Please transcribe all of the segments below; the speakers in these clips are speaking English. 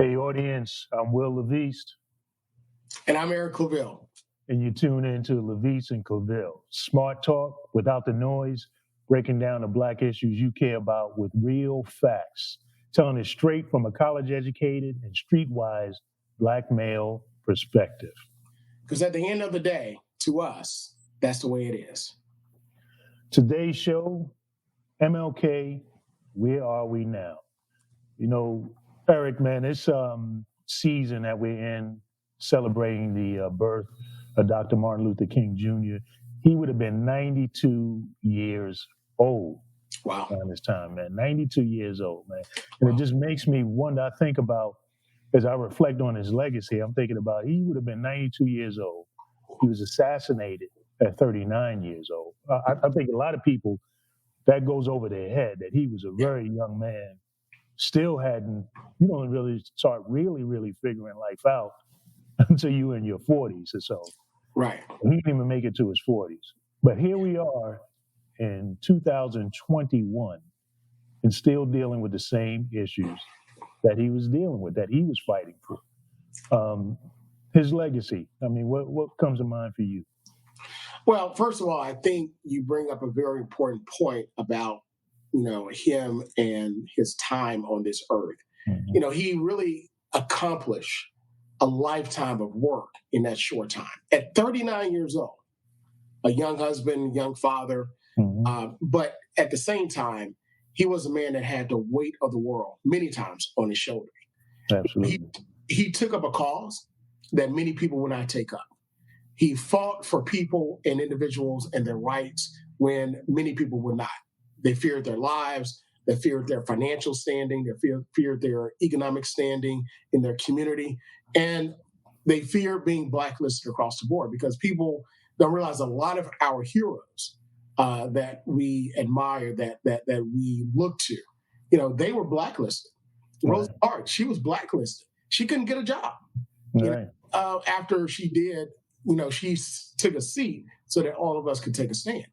Hey, audience, I'm Will LaVeist, And I'm Eric Claville. and you tune in to LaVeist and Claville. Smart talk without the noise, breaking down the Black issues you care about with real facts, telling it straight from a college-educated and streetwise Black male perspective. Because at the end of the day, to us, that's the way it is. Today's show, MLK, where are we now? You know, Eric, man, this season that we're in, celebrating the birth of Dr. Martin Luther King Jr., he would have been 92 years old. Wow. Around this time, man. 92 years old, man. And It just makes me wonder. I think about, as I reflect on his legacy, I'm thinking about he would have been 92 years old. He was assassinated at 39 years old. I think a lot of people, that goes over their head, that he was a very young man, still you don't really start really figuring life out until you're in your 40s or so. Right. He didn't even make it to his 40s. But here we are in 2021 and still dealing with the same issues that he was dealing with, that he was fighting for. His legacy, I mean, what comes to mind for you? Well, first of all, I think you bring up a very important point about, him and his time on this earth. Mm-hmm. He really accomplished a lifetime of work in that short time. At 39 years old, a young husband, young father, but at the same time, he was a man that had the weight of the world many times on his shoulders. Absolutely. He took up a cause that many people would not take up. He fought for people and individuals and their rights when many people would not. They feared their lives, they feared their financial standing, they feared their economic standing in their community, and they feared being blacklisted across the board because people don't realize a lot of our heroes that we admire, that we look to, they were blacklisted. Right. Rosa Parks, she was blacklisted. She couldn't get a job. Right. After she did, she took a seat so that all of us could take a stand.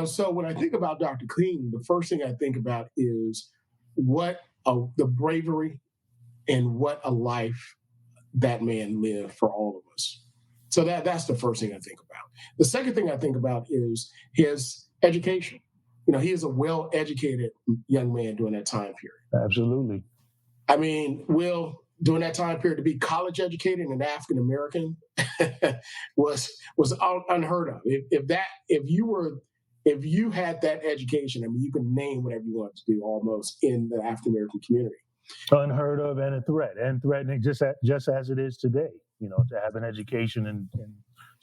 So when I think about Dr. King, the first thing I think about is the bravery and what a life that man lived for all of us. So that's the first thing I think about. The second thing I think about is his education. He is a well-educated young man during that time period. Absolutely. I mean, during that time period, to be college educated and African American was unheard of. If you had that education, I mean, you could name whatever you wanted to do almost in the African American community. Unheard of and a threat, and threatening just as it is today. To have an education and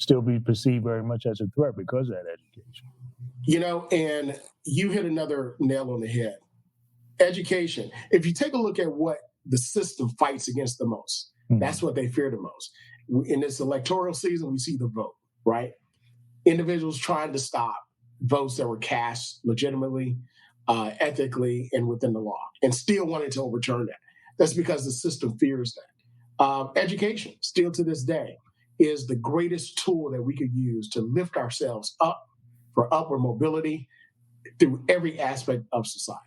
still be perceived very much as a threat because of that education. And you hit another nail on the head. Education. If you take a look at what the system fights against the most, that's what they fear the most. In this electoral season, we see the vote, right? Individuals trying to stop votes that were cast legitimately, ethically, and within the law, and still wanting to overturn that. That's because the system fears that. Education, still to this day, is the greatest tool that we could use to lift ourselves up for upward mobility through every aspect of society.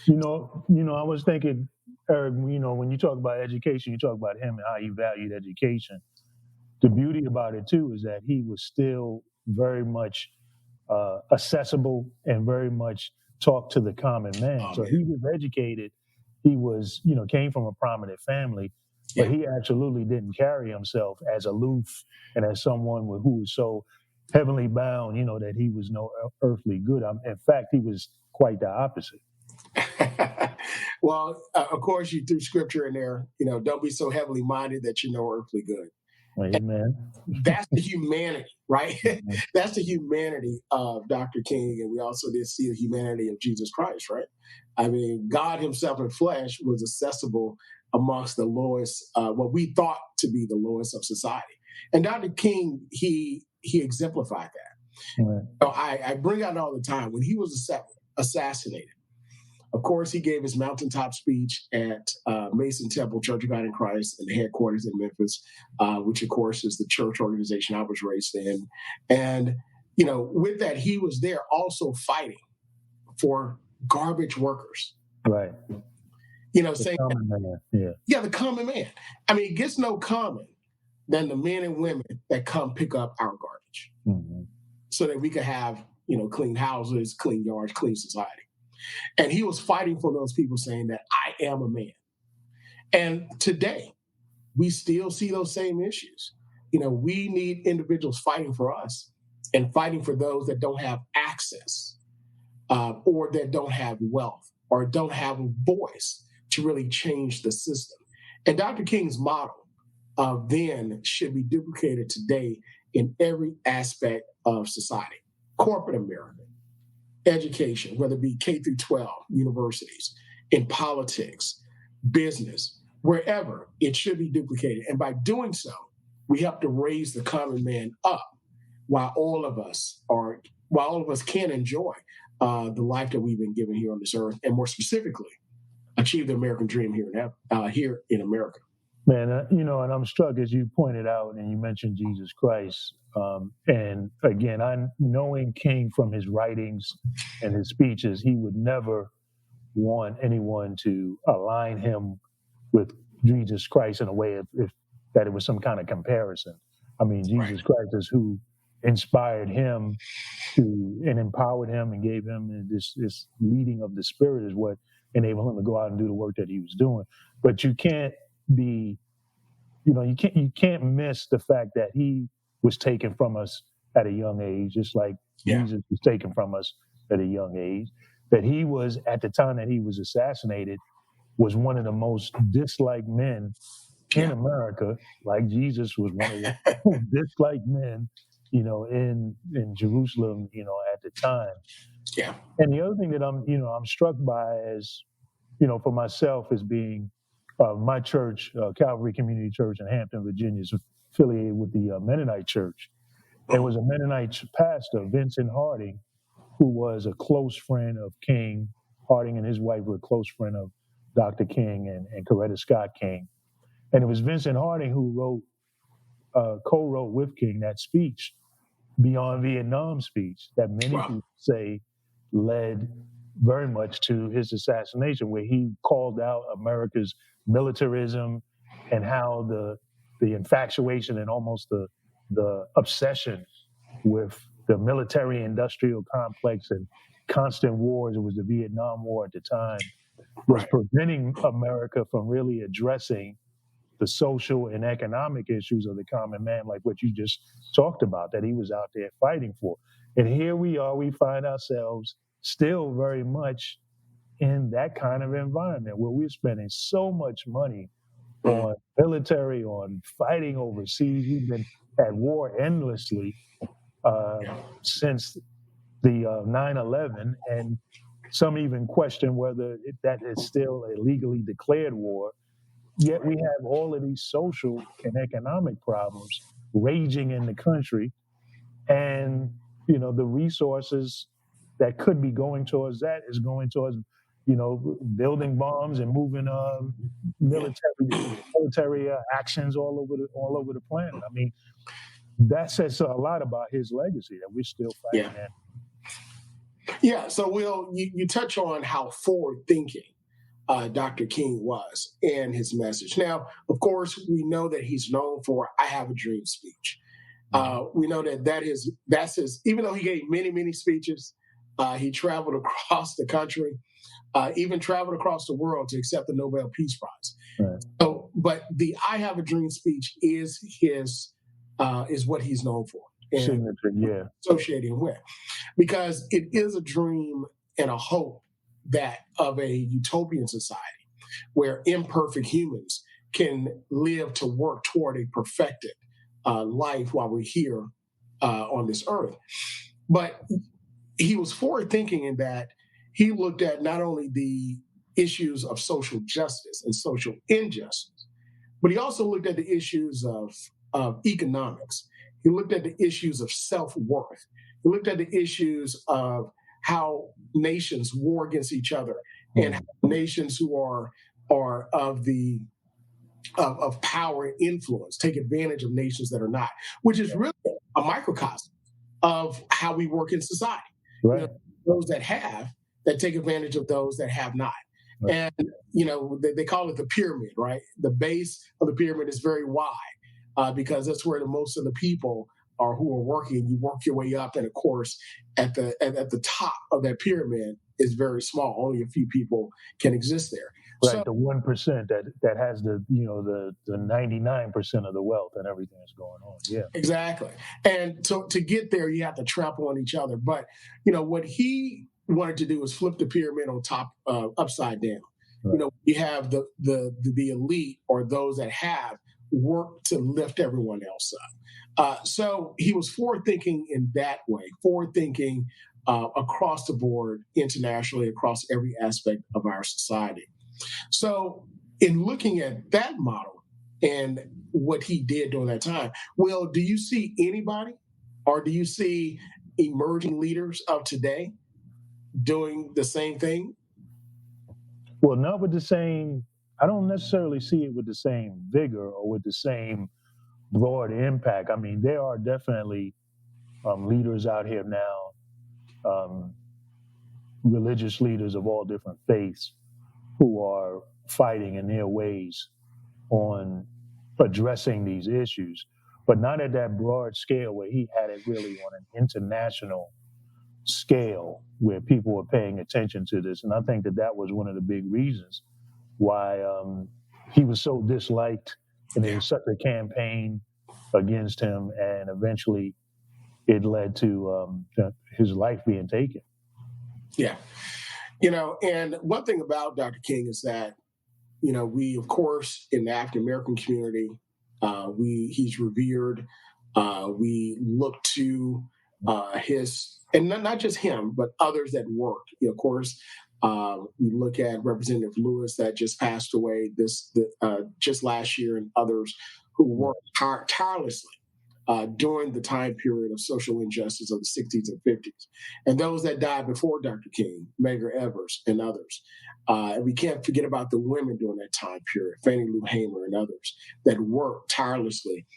I was thinking, Eric, when you talk about education, you talk about him and how he valued education. The beauty about it, too, is that he was still very much accessible and very much talked to the common man. So he was educated. He was, came from a prominent family, but he absolutely didn't carry himself as aloof and as someone who was so heavenly bound, that he was no earthly good. In fact, he was quite the opposite. Well, of course, you threw scripture in there. Don't be so heavily minded that you know earthly good. Amen. That's the humanity, right? That's the humanity of Dr. King, and we also did see the humanity of Jesus Christ, right? I mean, God himself in flesh was accessible amongst the lowest, what we thought to be the lowest of society. And Dr. King, he exemplified that. Right. So I bring out all the time. When he was assassinated, of course, he gave his mountaintop speech at Mason Temple Church of God in Christ in the headquarters in Memphis, which, of course, is the church organization I was raised in. And, with that, he was there also fighting for garbage workers. Right. The saying, common man. Yeah. yeah, the common man. I mean, it gets no common than the men and women that come pick up our garbage Mm-hmm. so that we could have, clean houses, clean yards, clean society. And he was fighting for those people, saying that I am a man. And today, we still see those same issues. We need individuals fighting for us and fighting for those that don't have access or that don't have wealth or don't have a voice to really change the system. And Dr. King's model then should be duplicated today in every aspect of society. Corporate America, education, whether it be K through 12 universities, in politics, business, wherever, it should be duplicated. And by doing so, we have to raise the common man up while all of us can enjoy the life that we've been given here on this earth, and more specifically, achieve the American dream here in America. Man, and I'm struck, as you pointed out, and you mentioned Jesus Christ. And again, knowing King from his writings and his speeches, he would never want anyone to align him with Jesus Christ in a way if that it was some kind of comparison. I mean, Jesus Christ is who inspired him and empowered him and gave him this leading of the Spirit is what enabled him to go out and do the work that he was doing. But you can't be, you can't miss the fact that he was taken from us at a young age, just like Jesus was taken from us at a young age. That he was, at the time that he was assassinated, was one of the most disliked men in America. Like Jesus was one of the most disliked men, in Jerusalem, at the time. Yeah. And the other thing that I'm struck by is, for myself, as being my church, Calvary Community Church in Hampton, Virginia, is affiliated with the Mennonite Church. There was a Mennonite pastor, Vincent Harding, who was a close friend of King. Harding and his wife were a close friend of Dr. King and Coretta Scott King. And it was Vincent Harding who co-wrote with King that speech, Beyond Vietnam speech, that many people say led very much to his assassination, where he called out America's militarism and how the infatuation and almost the obsession with the military-industrial complex and constant wars. It was the Vietnam War at the time, was preventing America from really addressing the social and economic issues of the common man, like what you just talked about, that he was out there fighting for. And here we are, we find ourselves still very much in that kind of environment where we're spending so much money on military, on fighting overseas. We've been at war endlessly since the 9/11, and some even question whether that is still a legally declared war. Yet we have all of these social and economic problems raging in the country, and the resources that could be going towards that is going towards building bombs and moving military actions all over the planet. I mean, that says a lot about his legacy, that we're still fighting that. Yeah. So, Will, you touch on how forward-thinking Dr. King was in his message. Now, of course, we know that he's known for "I Have a Dream" speech. We know that's his. Even though he gave many, many speeches, he traveled across the country, even traveled across the world to accept the Nobel Peace Prize. Right. So, but the "I Have a Dream" speech is what he's known for. Signature, associating with, because it is a dream and a hope that of a utopian society where imperfect humans can live to work toward a perfected life while we're here on this earth. But he was forward thinking in that he looked at not only the issues of social justice and social injustice, but he also looked at the issues of economics. He looked at the issues of self-worth. He looked at the issues of how nations war against each other and how nations who are of power and influence take advantage of nations that are not, which is really a microcosm of how we work in society. Right. Those that take advantage of those that have not. And, they call it the pyramid, right? The base of the pyramid is very wide because that's where most of the people are who are working. You work your way up. And of course, at the top of that pyramid is very small. Only a few people can exist there. Right, So, the 1% that has the 99% of the wealth and everything that's going on. Yeah, exactly. And to get there, you have to trample on each other. But what he wanted to do was flip the pyramid on top, upside down. right. You have the elite, or those that have work to lift everyone else up. So he was forward thinking in that way, forward thinking across the board, internationally, across every aspect of our society. So, in looking at that model and what he did during that time, Will, do you see anybody, or do you see emerging leaders of today doing the same thing? Well, not with the same. I don't necessarily see it with the same vigor or with the same broad impact. I mean, there are definitely leaders out here now, um, religious leaders of all different faiths, who are fighting in their ways on addressing these issues, but not at that broad scale where he had it really on an international scale where people were paying attention to this. And I think that was one of the big reasons why he was so disliked, and there was such a campaign against him, and eventually it led to his life being taken. Yeah. And one thing about Dr. King is that, we, of course, in the African American community, he's revered. We look to his, and not just him, but others that worked. Of course, we look at Representative Lewis that just passed away just last year, and others who worked tirelessly during the time period of social injustice of the 60s and 50s. And those that died before Dr. King, Medgar Evers and others. And we can't forget about the women during that time period, Fannie Lou Hamer and others that worked tirelessly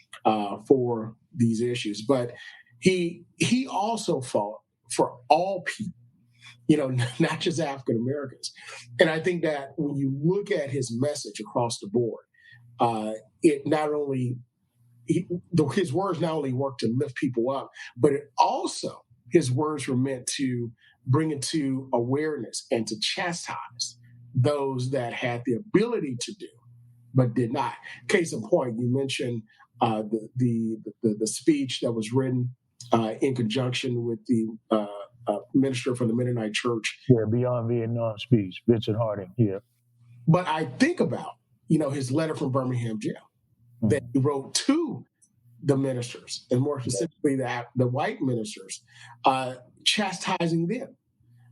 for these issues. But he also fought for all people, not just African Americans. And I think that when you look at his message across the board, it not only his words not only work to lift people up, but it also, his words were meant to bring into awareness and to chastise those that had the ability to do, but did not. Case in point, you mentioned the speech that was written in conjunction with the minister from the Mennonite Church. Yeah, Beyond Vietnam speech, Vincent Harding. Yeah. But I think about, his letter from Birmingham jail that he wrote to the ministers, and more specifically the white ministers, chastising them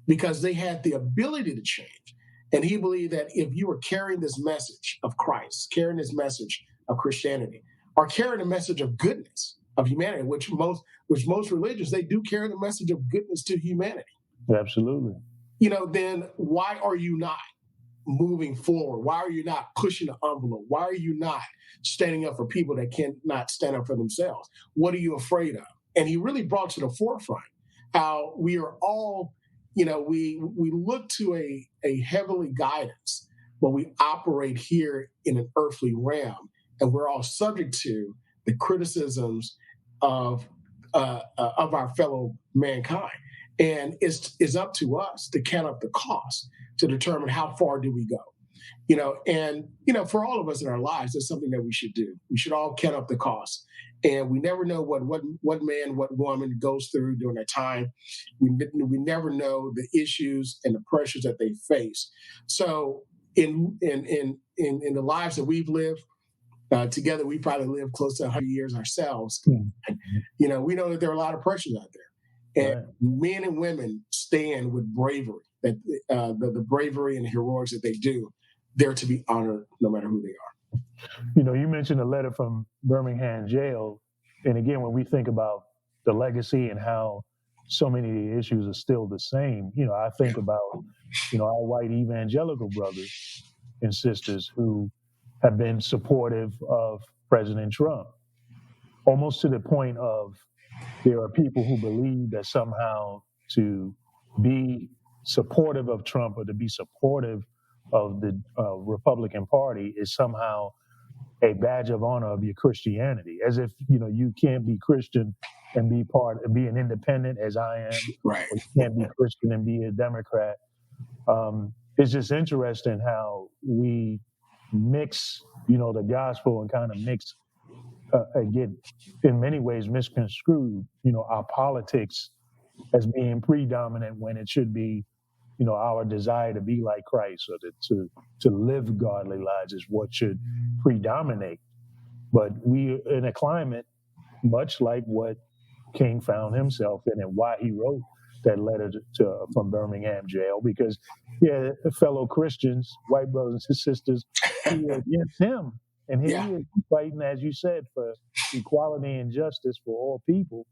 because they had the ability to change. And he believed that if you were carrying this message of Christ, carrying this message of Christianity, or carrying a message of goodness, of humanity, which most religions, they do carry the message of goodness to humanity. Absolutely. Then why are you not moving forward? Why are you not pushing the envelope? Why are you not standing up for people that cannot stand up for themselves? What are you afraid of? And he really brought to the forefront how we are all, we look to a heavenly guidance, but we operate here in an earthly realm, and we're all subject to the criticisms of our fellow mankind. And it's up to us to count up the cost to determine how far do we go. For all of us in our lives, that's something that we should do. We should all count up the cost. And we never know what man, what woman goes through during that time. We never know the issues and the pressures that they face. So in the lives that we've lived, together, we probably lived close to 100 years ourselves. Mm-hmm. We know that there are a lot of pressures out there. And men and women stand with bravery, that the bravery and heroics that they do, they're to be honored no matter who they are. You mentioned a letter from Birmingham jail. And again, when we think about the legacy and how so many of the issues are still the same, I think about, our white evangelical brothers and sisters who have been supportive of President Trump, almost to the point of there are people who believe that somehow to be supportive of Trump or to be supportive of the Republican Party is somehow a badge of honor of your Christianity, as if you can't be Christian and be an independent as I am, Right. or you can't be Christian and be a Democrat. It's just interesting how we mix, the gospel and kind of mix and get in many ways misconstrued, our politics as being predominant when it should be, our desire to be like Christ or to live godly lives is what should predominate. But we in a climate much like what King found himself in and why he wrote that letter from Birmingham jail, because fellow Christians, white brothers and sisters, who were against him, and here he is fighting, as you said, for equality and justice for all people,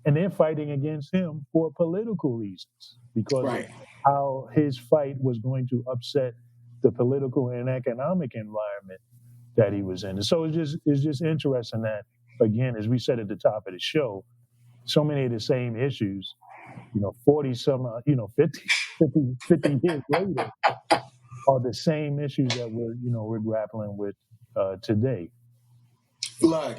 and they're fighting against him for political reasons because of how his fight was going to upset the political and economic environment that he was in. And so it's just interesting that, again, as we said at the top of the show, so many of the same issues, 40 50 years later are the same issues that we're grappling with today. Look,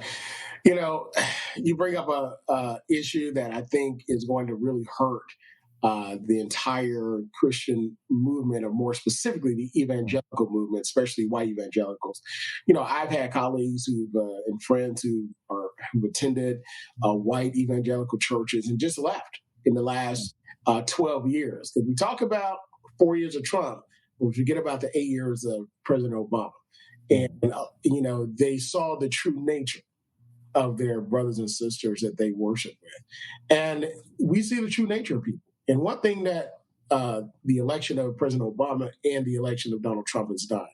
you bring up a issue that I think is going to really hurt the entire Christian movement, or more specifically the evangelical movement, especially white evangelicals. I've had colleagues and friends who attended white evangelical churches and just left in the last 12 years. Because we talk about 4 years of Trump, we forget about the 8 years of President Obama. And, they saw the true nature of their brothers and sisters that they worship with. And we see the true nature of people. And one thing that the election of President Obama and the election of Donald Trump has done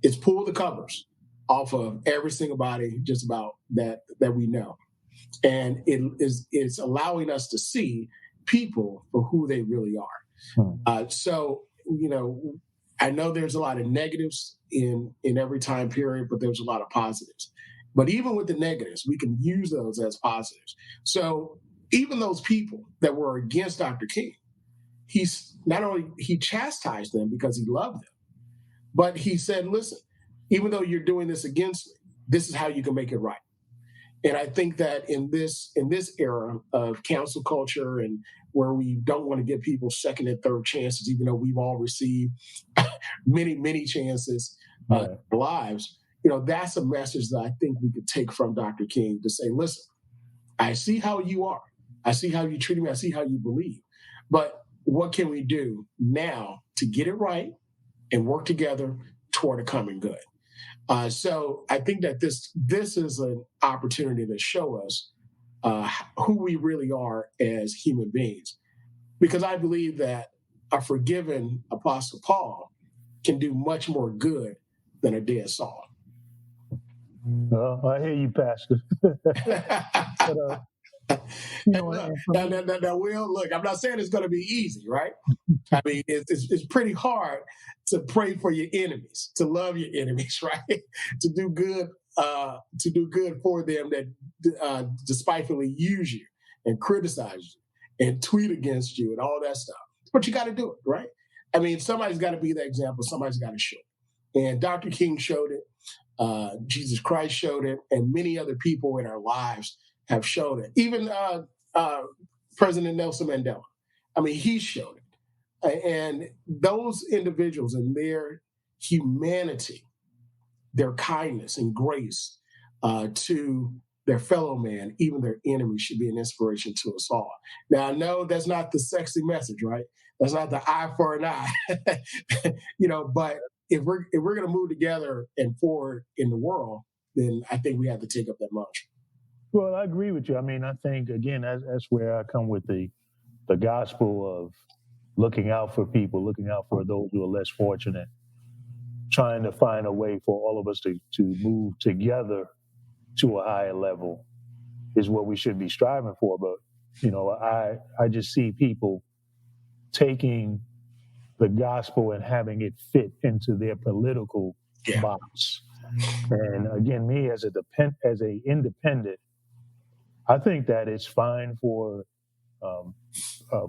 is pull the covers off of every single body just about that we know. And it's allowing us to see people for who they really are. So, I know there's a lot of negatives in every time period, but there's a lot of positives. But even with the negatives, we can use those as positives. So even those people that were against Dr. King, he chastised them because he loved them, but he said, listen, even though you're doing this against me, this is how you can make it right. And I think that in this era of cancel culture, and where we don't want to give people second and third chances, even though we've all received many, many chances in our lives, that's a message that I think we could take from Dr. King to say, listen, I see how you are. I see how you treat me. I see how you believe. But what can we do now to get it right and work together toward a common good? So I think that this is an opportunity to show us who we really are as human beings, because I believe that a forgiven Apostle Paul can do much more good than a dead Saul. Well, I hear you, Pastor. Now, Will, look, I'm not saying it's going to be easy, right? I mean, it's pretty hard to pray for your enemies, to love your enemies, right? to do good for them that despitefully use you and criticize you and tweet against you and all that stuff. But you got to do it, right? I mean, somebody's got to be the example. Somebody's got to show it. And Dr. King showed it. Jesus Christ showed it. And many other people in our lives have shown it. Even President Nelson Mandela. I mean, he showed it. And those individuals and their humanity, their kindness and grace to their fellow man, even their enemies, should be an inspiration to us all. Now, I know that's not the sexy message, right? That's not the eye for an eye, but if we're going to move together and forward in the world, then I think we have to take up that mantra. Well, I agree with you. I mean, I think, again, that's where I come with the gospel of looking out for people, looking out for those who are less fortunate, trying to find a way for all of us to move together to a higher level is what we should be striving for. But, I just see people taking the gospel and having it fit into their political box. And again, me as a independent, I think that it's fine for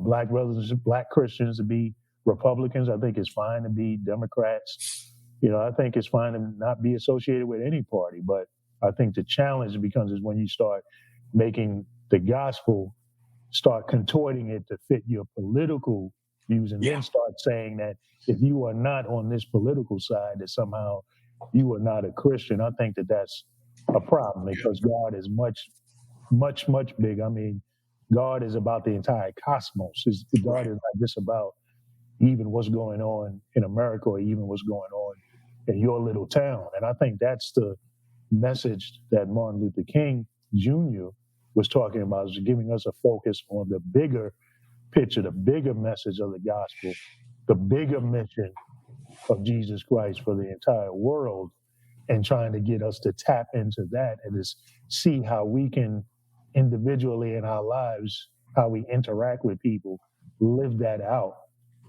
Black brothers, Black Christians to be Republicans. I think it's fine to be Democrats. I think it's fine to not be associated with any party. But I think the challenge becomes is when you start making the gospel, start contorting it to fit your political views, and then start saying that if you are not on this political side, that somehow you are not a Christian. I think that that's a problem because God is much, much, much bigger. I mean, God is about the entire cosmos. God is not just about even what's going on in America or even what's going on in your little town. And I think that's the message that Martin Luther King Jr. was talking about, is giving us a focus on the bigger picture, the bigger message of the gospel, the bigger mission of Jesus Christ for the entire world, and trying to get us to tap into that and just see how we can individually in our lives, how we interact with people, live that out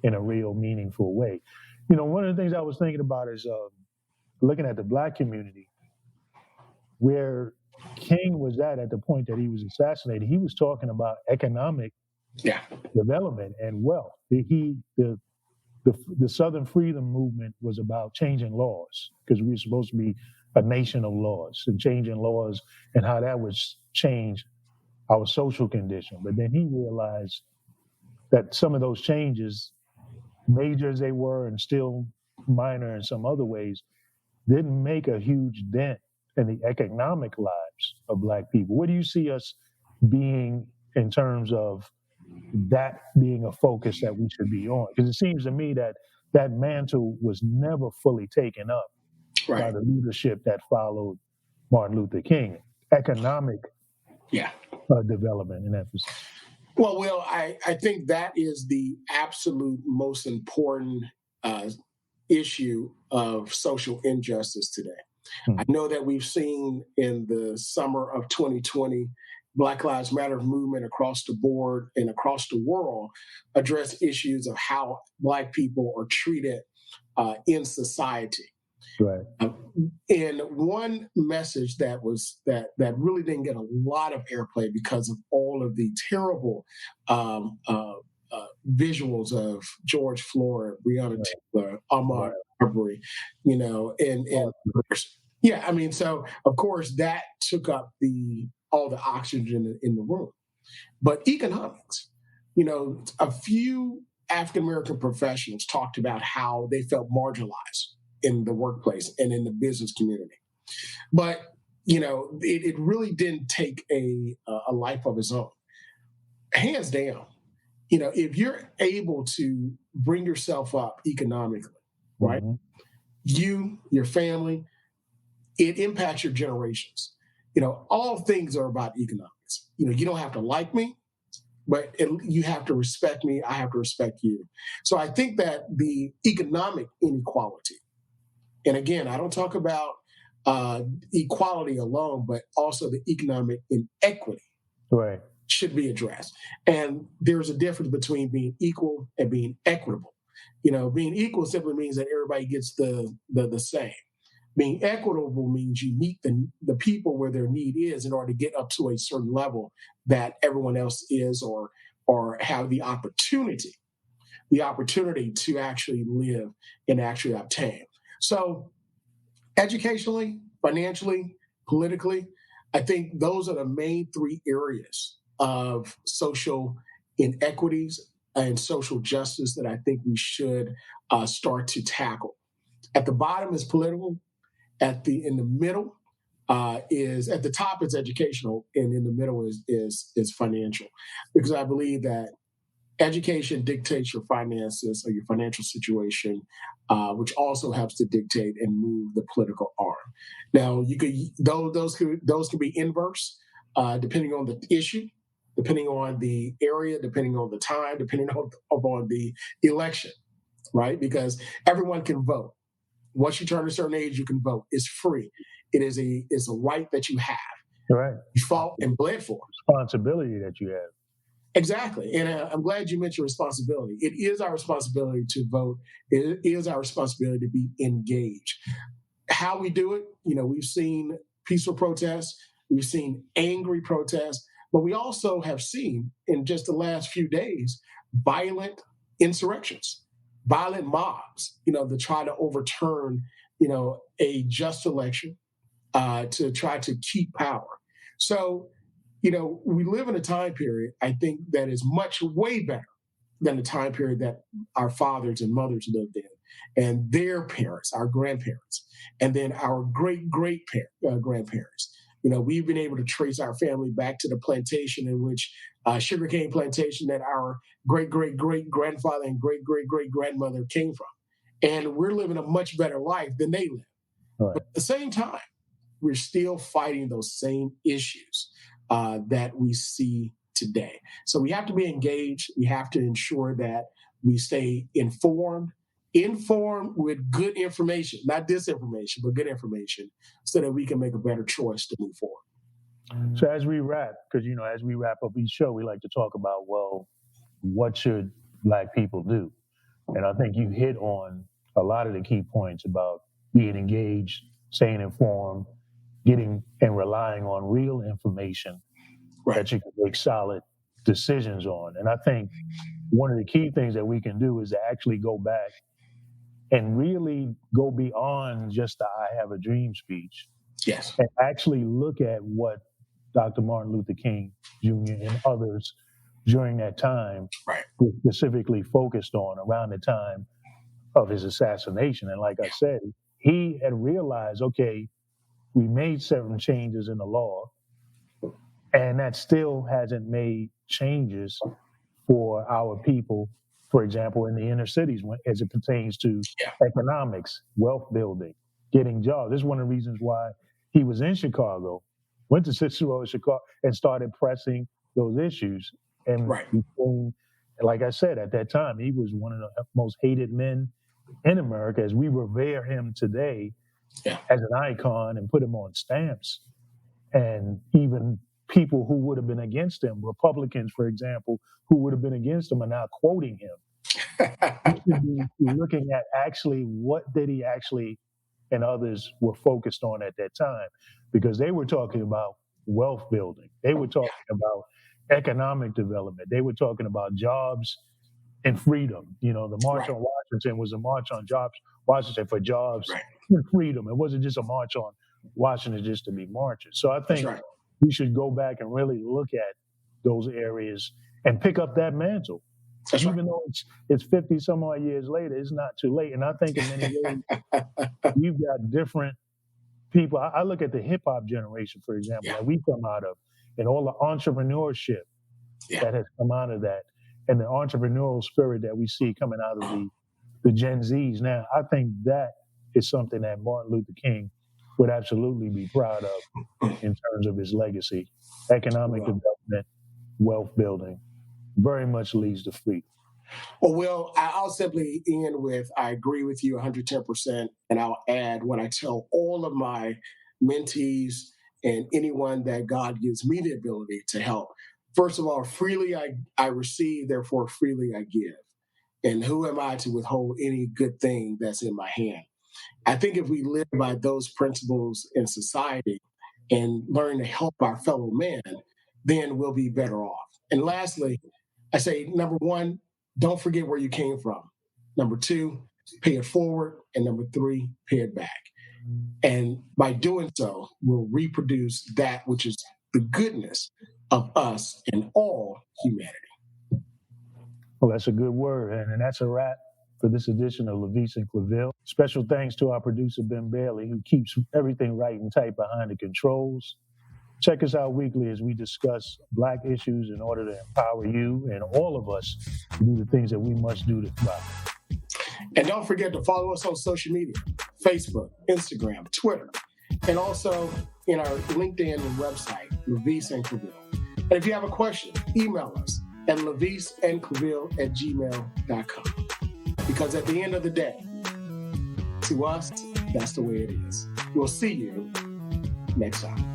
in a real meaningful way. One of the things I was thinking about is looking at the Black community, where King was at the point that he was assassinated. He was talking about economic development and wealth. The Southern Freedom Movement was about changing laws, because we were supposed to be a nation of laws, and changing laws and how that would change our social condition. But then he realized that some of those changes, major as they were and still minor in some other ways, didn't make a huge dent in the economic lives of Black people. What do you see us being in terms of that being a focus that we should be on? Because it seems to me that that mantle was never fully taken up by the leadership that followed Martin Luther King. Economic development and emphasis. Well, Will, I think that is the absolute most important issue of social injustice today. I know that we've seen in the summer of 2020, Black Lives Matter movement across the board and across the world address issues of how Black people are treated in society. Right. And one message that really didn't get a lot of airplay because of all of the terrible visuals of George Floyd, Breonna Taylor, Ahmaud Arbery, so of course that took up all the oxygen in the room. But economics, a few African American professionals talked about how they felt marginalized in the workplace and in the business community. But, it really didn't take a life of its own. Hands down, if you're able to bring yourself up economically, right? You, your family, it impacts your generations. All things are about economics. You don't have to like me, but you have to respect me. I have to respect you. So I think that the economic inequality, and again, I don't talk about equality alone, but also the economic inequity should be addressed. And there's a difference between being equal and being equitable. Being equal simply means that everybody gets the same. Being equitable means you meet the people where their need is in order to get up to a certain level that everyone else is, or have the opportunity to actually live and actually obtain. So educationally, financially, politically, I think those are the main three areas of social inequities and social justice that I think we should start to tackle. At the bottom is political. In the middle is, at the top is educational, and in the middle is financial, because I believe that education dictates your finances or your financial situation, which also helps to dictate and move the political arm. Now, those can be inverse, depending on the issue, depending on the area, depending on the time, depending on the election, right? Because everyone can vote. Once you turn a certain age, you can vote. It's free. It's a right that you have. Right. You fought and bled for. Responsibility that you have. Exactly. And I'm glad you mentioned responsibility. It is our responsibility to vote. It is our responsibility to be engaged. How we do it, we've seen peaceful protests. We've seen angry protests. But we also have seen, in just the last few days, violent insurrections. violent mobs, to try to overturn, a just election, to try to keep power. So, we live in a time period, I think, that is way better than the time period that our fathers and mothers lived in, and their parents, our grandparents, and then our grandparents. We've been able to trace our family back to the plantation in which sugarcane plantation that our great grandfather and great grandmother came from. And we're living a much better life than they lived. Right. But at the same time, we're still fighting those same issues that we see today. So we have to be engaged. We have to ensure that we stay informed with good information, not disinformation, but good information, so that we can make a better choice to move forward. So as we wrap, because, as we wrap up each show, we like to talk about, well, what should Black people do? And I think you hit on a lot of the key points about being engaged, staying informed, getting and relying on real information that you can make solid decisions on. And I think one of the key things that we can do is to actually go back and really go beyond just the I Have a Dream speech. Yes. And actually look at what Dr. Martin Luther King Jr. and others during that time were specifically focused on around the time of his assassination. And like I said, he had realized, okay, we made certain changes in the law, and that still hasn't made changes for our people, for example, in the inner cities as it pertains to economics, wealth building, getting jobs. This is one of the reasons why he was in Chicago, went to Cicero, Chicago, and started pressing those issues. And became, like I said, at that time, he was one of the most hated men in America, as we revere him today as an icon and put him on stamps. And even people who would have been against him, Republicans, for example, who would have been against him, are now quoting him. We should be looking at actually what did he actually and others were focused on at that time, because they were talking about wealth building. They were talking about economic development. They were talking about jobs and freedom. The March on Washington was a march on Washington for jobs and freedom. It wasn't just a march on Washington just to be marching. So I think we should go back and really look at those areas and pick up that mantle. Even though it's 50 some odd years later, it's not too late. And I think in many ways, you've got different people. I look at the hip hop generation, for example, that we come out of, and all the entrepreneurship that has come out of that, and the entrepreneurial spirit that we see coming out of the Gen Zs now. I think that is something that Martin Luther King would absolutely be proud of in terms of his legacy. Economic development, wealth building, very much leads to freedom. Well, Will, I'll simply end with, I agree with you 110%, and I'll add what I tell all of my mentees and anyone that God gives me the ability to help. First of all, freely I receive, therefore freely I give. And who am I to withhold any good thing that's in my hand? I think if we live by those principles in society and learn to help our fellow man, then we'll be better off. And lastly, I say, number one, don't forget where you came from. Number two, pay it forward. And number three, pay it back. And by doing so, we'll reproduce that which is the goodness of us and all humanity. Well, that's a good word. And that's a wrap for this edition of LaVeist and Claville. Special thanks to our producer, Ben Bailey, who keeps everything right and tight behind the controls. Check us out weekly as we discuss Black issues in order to empower you and all of us to do the things that we must do to thrive. And don't forget to follow us on social media, Facebook, Instagram, Twitter, and also in our LinkedIn and website, LaVeist and Claville. And if you have a question, email us at laveistandclaville@gmail.com. Because at the end of the day, to us, that's the way it is. We'll see you next time.